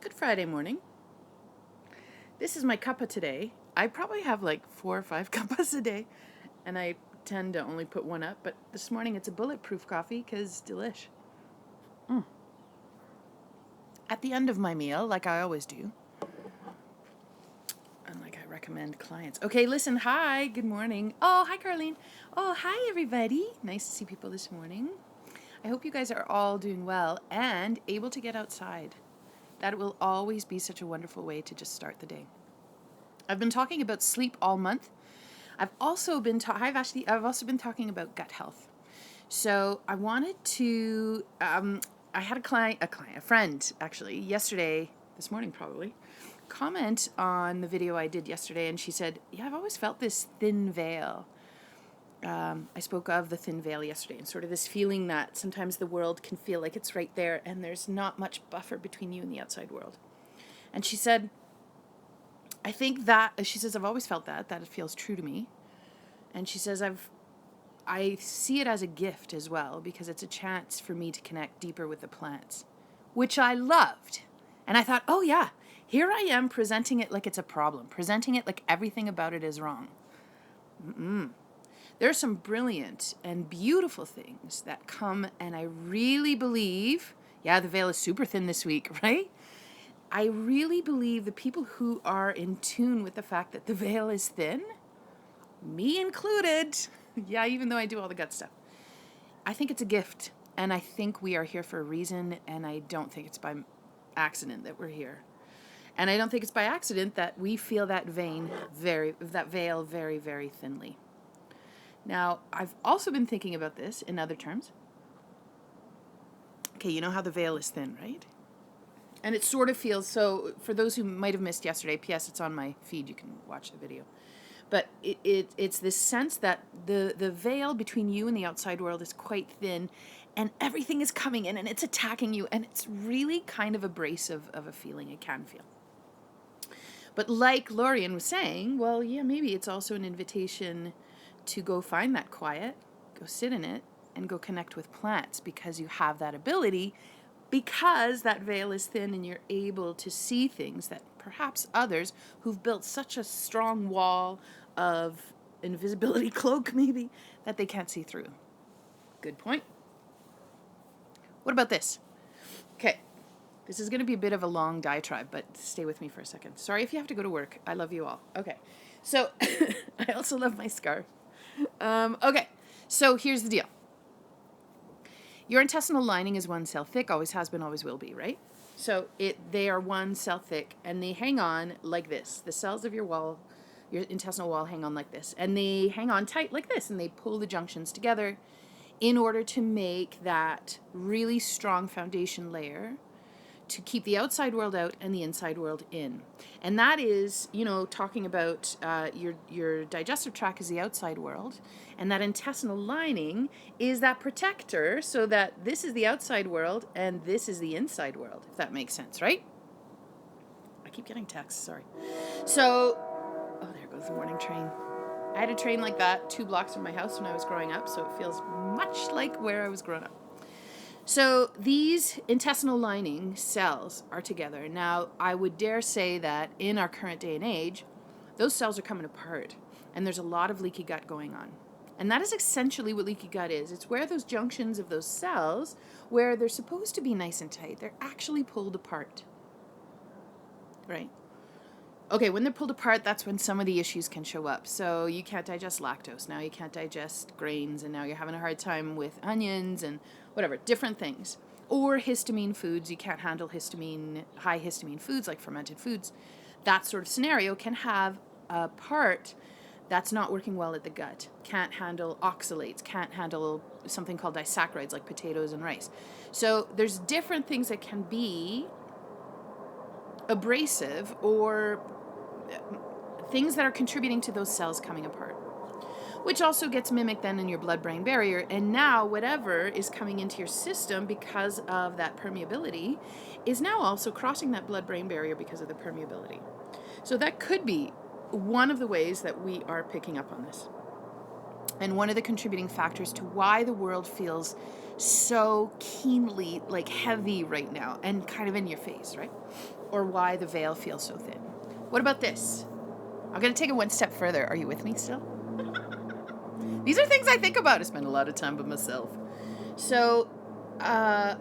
Good Friday morning. This is my cuppa today. I probably have like 4 or 5 cuppas a day, and I tend to only put one up, but this morning it's a bulletproof coffee because delish. At the end of my meal, like I always do, and like I recommend clients. Okay, listen, hi, good morning. Oh, hi, Carlene. Oh, hi, everybody. Nice to see people this morning. I hope you guys are all doing well and able to get outside. That will always be such a wonderful way to just start the day. I've been talking about sleep all month. I've also been talking about gut health. So I wanted to. I had a friend actually this morning probably, comment on the video I did yesterday, and she said, "Yeah, I've always felt this thin veil." I spoke of the thin veil yesterday, and sort of this feeling that sometimes the world can feel like it's right there, and there's not much buffer between you and the outside world. And she said, I've always felt that it feels true to me. And she says, I see it as a gift as well, because it's a chance for me to connect deeper with the plants, which I loved. And I thought, oh yeah, here I am presenting it like it's a problem, presenting it like everything about it is wrong. There are some brilliant and beautiful things that come, and I really believe, the veil is super thin this week, right? I really believe the people who are in tune with the fact that the veil is thin, me included, even though I do all the gut stuff, I think it's a gift, and I think we are here for a reason, and I don't think it's by accident that we're here. And I don't think it's by accident that we feel that veil very, very thinly. Now, I've also been thinking about this in other terms. Okay, you know how the veil is thin, right? And it sort of feels, so for those who might have missed yesterday, P.S., it's on my feed, you can watch the video. But it's this sense that the veil between you and the outside world is quite thin, and everything is coming in and it's attacking you, and it's really kind of abrasive of a feeling it can feel. But like Lorian was saying, well, yeah, maybe it's also an invitation to go find that quiet, go sit in it, and go connect with plants, because you have that ability, because that veil is thin and you're able to see things that perhaps others who've built such a strong wall of invisibility cloak, maybe, that they can't see through. Good point. What about this? Okay, this is going to be a bit of a long diatribe, but stay with me for a second. Sorry if you have to go to work. I love you all. Okay, so I also love my scarf. Okay, so here's the deal. Your intestinal lining is one cell thick, always has been, always will be, right? So they are one cell thick, and they hang on like this. The cells of your intestinal wall hang on like this, and they hang on tight like this, and they pull the junctions together in order to make that really strong foundation layer to keep the outside world out and the inside world in. And that is, talking about your digestive tract is the outside world, and that intestinal lining is that protector, so that this is the outside world and this is the inside world, if that makes sense, right? I keep getting texts, sorry. So, there goes the morning train. I had a train like that 2 blocks from my house when I was growing up, so it feels much like where I was growing up. So these intestinal lining cells are together. Now, I would dare say that in our current day and age, those cells are coming apart, and there's a lot of leaky gut going on. And that is essentially what leaky gut is. It's where those junctions of those cells, where they're supposed to be nice and tight, they're actually pulled apart. Right? Okay, when they're pulled apart, that's when some of the issues can show up. So you can't digest lactose. Now you can't digest grains, and now you're having a hard time with onions and whatever, different things. Or histamine foods. You can't handle high histamine foods like fermented foods. That sort of scenario can have a part that's not working well at the gut. Can't handle oxalates, can't handle something called disaccharides like potatoes and rice. So there's different things that can be abrasive or things that are contributing to those cells coming apart, which also gets mimicked then in your blood-brain barrier. And now whatever is coming into your system because of that permeability is now also crossing that blood-brain barrier because of the permeability. So that could be one of the ways that we are picking up on this. And one of the contributing factors to why the world feels so keenly like heavy right now and kind of in your face, right? Or why the veil feels so thin. What about this? I'm going to take it one step further. Are you with me still? These are things I think about. I spend a lot of time with myself. So,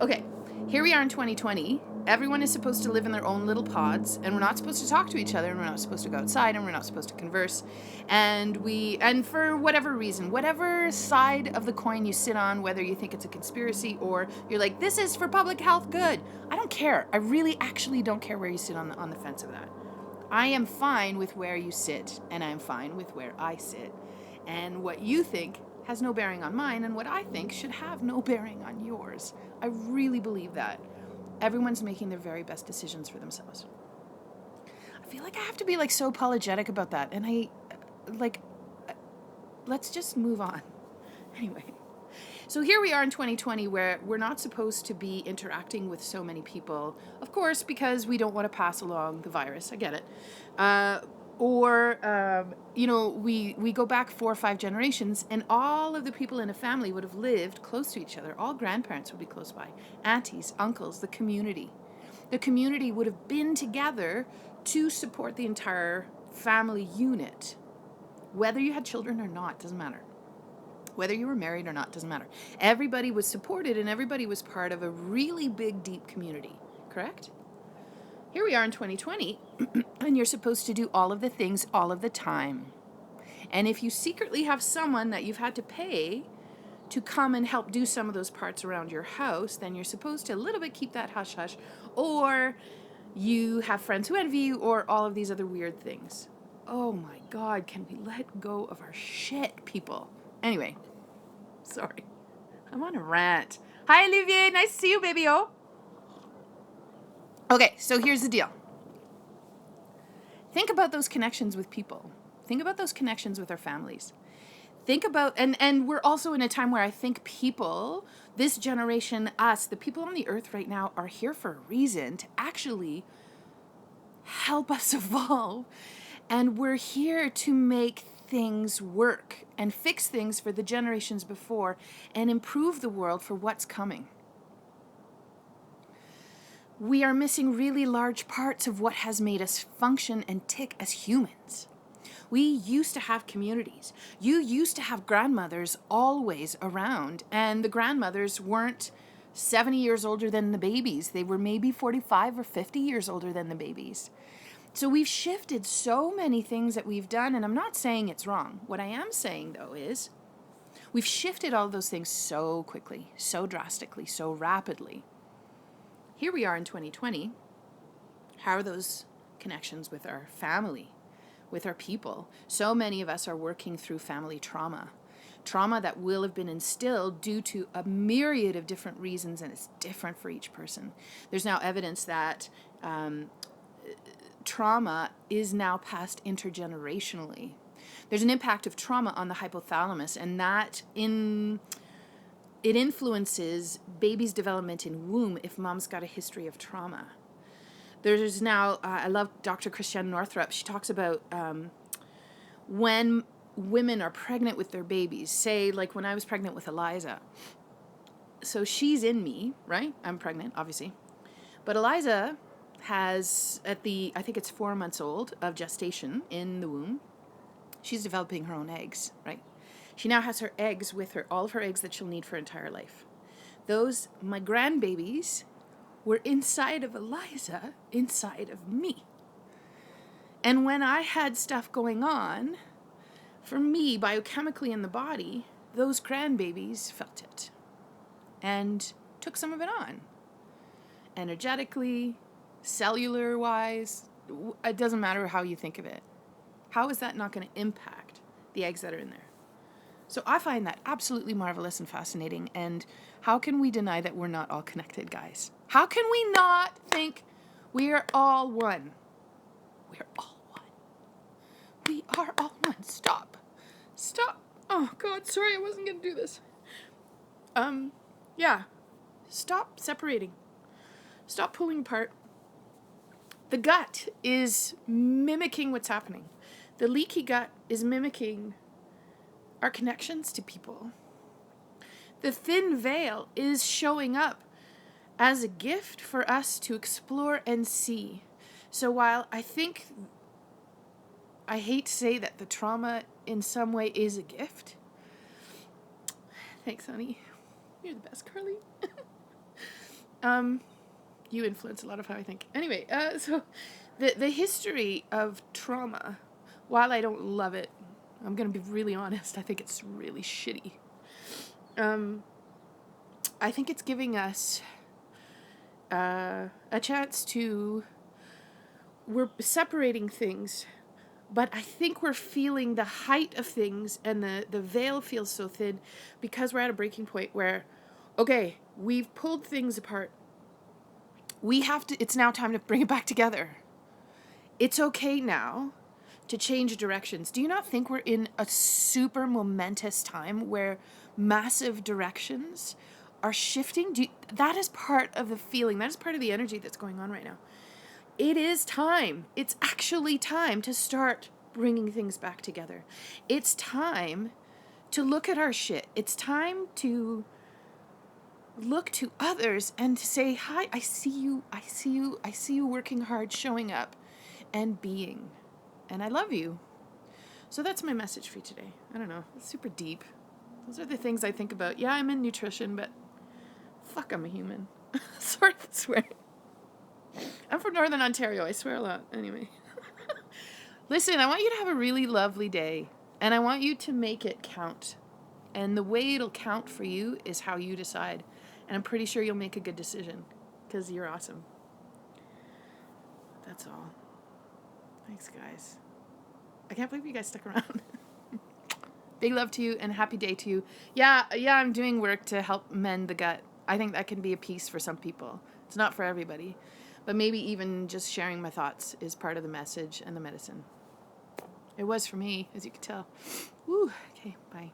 okay, here we are in 2020. Everyone is supposed to live in their own little pods, and we're not supposed to talk to each other, and we're not supposed to go outside, and we're not supposed to converse. And for whatever reason, whatever side of the coin you sit on, whether you think it's a conspiracy or you're like, this is for public health good, I don't care. I really actually don't care where you sit on the fence of that. I am fine with where you sit, and I'm fine with where I sit. And what you think has no bearing on mine, and what I think should have no bearing on yours. I really believe that. Everyone's making their very best decisions for themselves. I feel like I have to be like so apologetic about that, and let's just move on. Anyway, so here we are in 2020 where we're not supposed to be interacting with so many people, of course, because we don't want to pass along the virus. I get it. We go back 4 or 5 generations, and all of the people in a family would have lived close to each other. All grandparents would be close by. Aunties, uncles, the community. The community would have been together to support the entire family unit. Whether you had children or not, doesn't matter. Whether you were married or not, doesn't matter. Everybody was supported, and everybody was part of a really big, deep community, correct? Here we are in 2020, and you're supposed to do all of the things all of the time. And if you secretly have someone that you've had to pay to come and help do some of those parts around your house, then you're supposed to a little bit keep that hush-hush, or you have friends who envy you, or all of these other weird things. Oh my God, can we let go of our shit, people? Anyway, sorry. I'm on a rant. Hi, Olivier. Nice to see you, baby-o. Okay, so here's the deal. Think about those connections with people. Think about those connections with our families. Think about, and we're also in a time where I think people, this generation, us, the people on the earth right now are here for a reason to actually help us evolve. And we're here to make things work and fix things for the generations before and improve the world for what's coming. We are missing really large parts of what has made us function and tick as humans. We used to have communities. You used to have grandmothers always around, and the grandmothers weren't 70 years older than the babies. They were maybe 45 or 50 years older than the babies. So we've shifted so many things that we've done, and I'm not saying it's wrong. What I am saying, though, is we've shifted all those things so quickly, so drastically, so rapidly. Here we are in 2020. How are those connections with our family, with our people? So many of us are working through family trauma that will have been instilled due to a myriad of different reasons, and it's different for each person. There's now evidence that trauma is now passed intergenerationally. There's an impact of trauma on the hypothalamus, and that it influences baby's development in womb if mom's got a history of trauma. There's now, I love Dr. Christiane Northrup. She talks about when women are pregnant with their babies, say like when I was pregnant with Eliza. So she's in me, right? I'm pregnant, obviously. But Eliza has, I think it's 4 months old of gestation in the womb, she's developing her own eggs, right? She now has her eggs with her, all of her eggs that she'll need for her entire life. Those, my grandbabies, were inside of Eliza, inside of me. And when I had stuff going on, for me, biochemically in the body, those grandbabies felt it and took some of it on. Energetically, cellular-wise, it doesn't matter how you think of it. How is that not going to impact the eggs that are in there? So I find that absolutely marvelous and fascinating. And how can we deny that we're not all connected, guys? How can we not think we are all one? We're all one. We are all one. Stop. Oh, God, sorry, I wasn't going to do this. Yeah. Stop separating. Stop pulling apart. The gut is mimicking what's happening. The leaky gut is mimicking our connections to people. The thin veil is showing up as a gift for us to explore and see. So while I hate to say that the trauma in some way is a gift. Thanks, honey. You're the best, Carly. You influence a lot of how I think. Anyway, so the history of trauma, while I don't love it, I'm going to be really honest, I think it's really shitty. I think it's giving us a chance to, we're separating things, but I think we're feeling the height of things, and the veil feels so thin because we're at a breaking point where, okay, we've pulled things apart. It's now time to bring it back together. It's okay now to change directions. Do you not think we're in a super momentous time where massive directions are shifting? That is part of the feeling. That is part of the energy that's going on right now. It is time. It's actually time to start bringing things back together. It's time to look at our shit. It's time to look to others and to say, hi, I see you. I see you. I see you working hard, showing up and being. And I love you. So that's my message for you today. I don't know. It's super deep. Those are the things I think about. Yeah, I'm in nutrition, but fuck, I'm a human. Sorry for swearing. I'm from Northern Ontario. I swear a lot. Anyway. Listen, I want you to have a really lovely day. And I want you to make it count. And the way it'll count for you is how you decide. And I'm pretty sure you'll make a good decision. Because you're awesome. That's all. Thanks, guys. I can't believe you guys stuck around. Big love to you and happy day to you. Yeah, I'm doing work to help mend the gut. I think that can be a piece for some people. It's not for everybody. But maybe even just sharing my thoughts is part of the message and the medicine. It was for me, as you can tell. Woo. Okay, bye.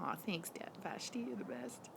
Aw, thanks, Dad. Vashti, you're the best.